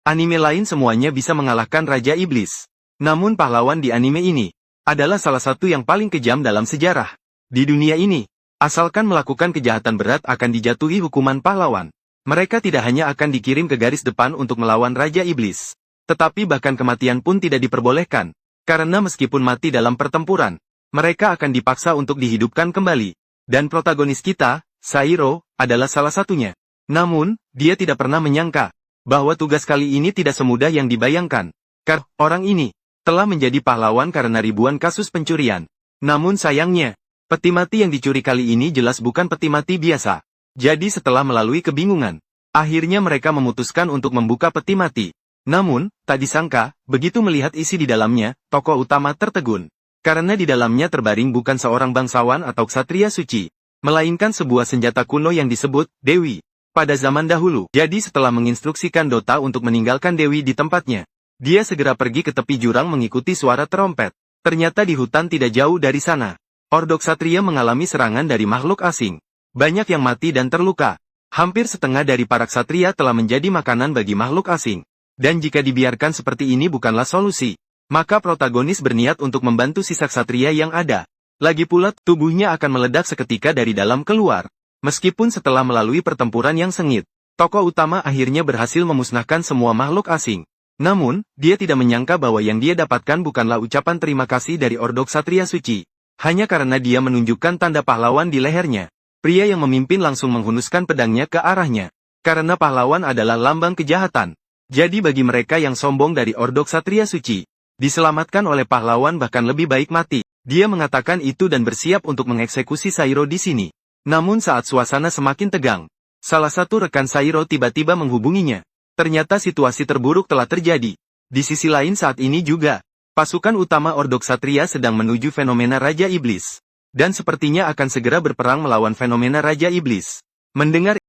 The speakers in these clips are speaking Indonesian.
anime lain semuanya bisa mengalahkan Raja Iblis. Namun pahlawan di anime ini adalah salah satu yang paling kejam dalam sejarah. Di dunia ini, asalkan melakukan kejahatan berat akan dijatuhi hukuman pahlawan. Mereka tidak hanya akan dikirim ke garis depan untuk melawan Raja Iblis, tetapi bahkan kematian pun tidak diperbolehkan. Karena meskipun mati dalam pertempuran, mereka akan dipaksa untuk dihidupkan kembali. Dan protagonis kita, Sairo, adalah salah satunya. Namun, dia tidak pernah menyangka bahwa tugas kali ini tidak semudah yang dibayangkan. Karena orang ini telah menjadi pahlawan karena ribuan kasus pencurian. Namun sayangnya, peti mati yang dicuri kali ini jelas bukan peti mati biasa. Jadi setelah melalui kebingungan, akhirnya mereka memutuskan untuk membuka peti mati. Namun, tak disangka, begitu melihat isi di dalamnya, tokoh utama tertegun. Karena di dalamnya terbaring bukan seorang bangsawan atau ksatria suci, melainkan sebuah senjata kuno yang disebut Dewi. Pada zaman dahulu, jadi setelah menginstruksikan Dota untuk meninggalkan Dewi di tempatnya, dia segera pergi ke tepi jurang mengikuti suara trompet. Ternyata di hutan tidak jauh dari sana, Ordo Ksatria mengalami serangan dari makhluk asing. Banyak yang mati dan terluka. Hampir setengah dari para ksatria telah menjadi makanan bagi makhluk asing. Dan jika dibiarkan seperti ini bukanlah solusi, maka protagonis berniat untuk membantu sisa ksatria yang ada. Lagi pula, tubuhnya akan meledak seketika dari dalam keluar. Meskipun setelah melalui pertempuran yang sengit, tokoh utama akhirnya berhasil memusnahkan semua makhluk asing. Namun, dia tidak menyangka bahwa yang dia dapatkan bukanlah ucapan terima kasih dari Ordo Ksatria Suci. Hanya karena dia menunjukkan tanda pahlawan di lehernya. Pria yang memimpin langsung menghunuskan pedangnya ke arahnya. Karena pahlawan adalah lambang kejahatan. Jadi bagi mereka yang sombong dari Ordo Ksatria Suci, diselamatkan oleh pahlawan bahkan lebih baik mati. Dia mengatakan itu dan bersiap untuk mengeksekusi Sairo di sini. Namun saat suasana semakin tegang, salah satu rekan Sairo tiba-tiba menghubunginya. Ternyata situasi terburuk telah terjadi. Di sisi lain saat ini juga, pasukan utama Ordo Ksatria sedang menuju fenomena Raja Iblis. Dan sepertinya akan segera berperang melawan fenomena Raja Iblis.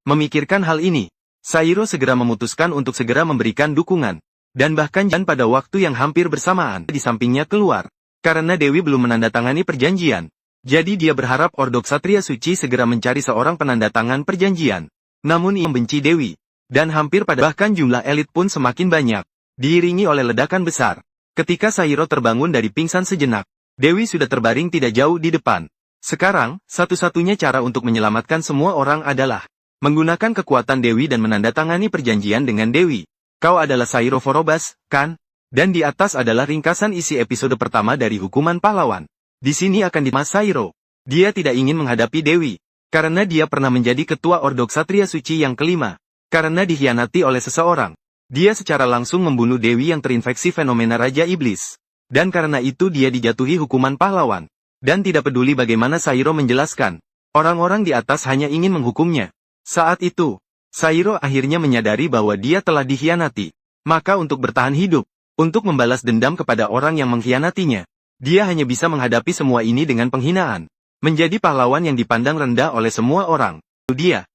Memikirkan hal ini, Sairo segera memutuskan untuk segera memberikan dukungan. Dan bahkan pada waktu yang hampir bersamaan di sampingnya keluar. Karena Dewi belum menandatangani perjanjian. Jadi dia berharap Ordo Ksatria Suci segera mencari seorang penandatangan perjanjian. Namun ia membenci Dewi. Dan hampir bahkan jumlah elit pun semakin banyak. Diiringi oleh ledakan besar. Ketika Sairo terbangun dari pingsan sejenak, Dewi sudah terbaring tidak jauh di depan. Sekarang, satu-satunya cara untuk menyelamatkan semua orang adalah menggunakan kekuatan Dewi dan menandatangani perjanjian dengan Dewi. Kau adalah Sairo Forobas, kan? Dan di atas adalah ringkasan isi episode pertama dari Hukuman Pahlawan. Di sini akan Mas Sairo. Dia tidak ingin menghadapi Dewi. Karena dia pernah menjadi ketua Ordo Ksatria Suci yang kelima. Karena dikhianati oleh seseorang. Dia secara langsung membunuh Dewi yang terinfeksi fenomena Raja Iblis. Dan karena itu dia dijatuhi hukuman pahlawan. Dan tidak peduli bagaimana Sairo menjelaskan. Orang-orang di atas hanya ingin menghukumnya. Saat itu, Sairo akhirnya menyadari bahwa dia telah dikhianati. Maka untuk bertahan hidup, untuk membalas dendam kepada orang yang mengkhianatinya, dia hanya bisa menghadapi semua ini dengan penghinaan. Menjadi pahlawan yang dipandang rendah oleh semua orang. Dia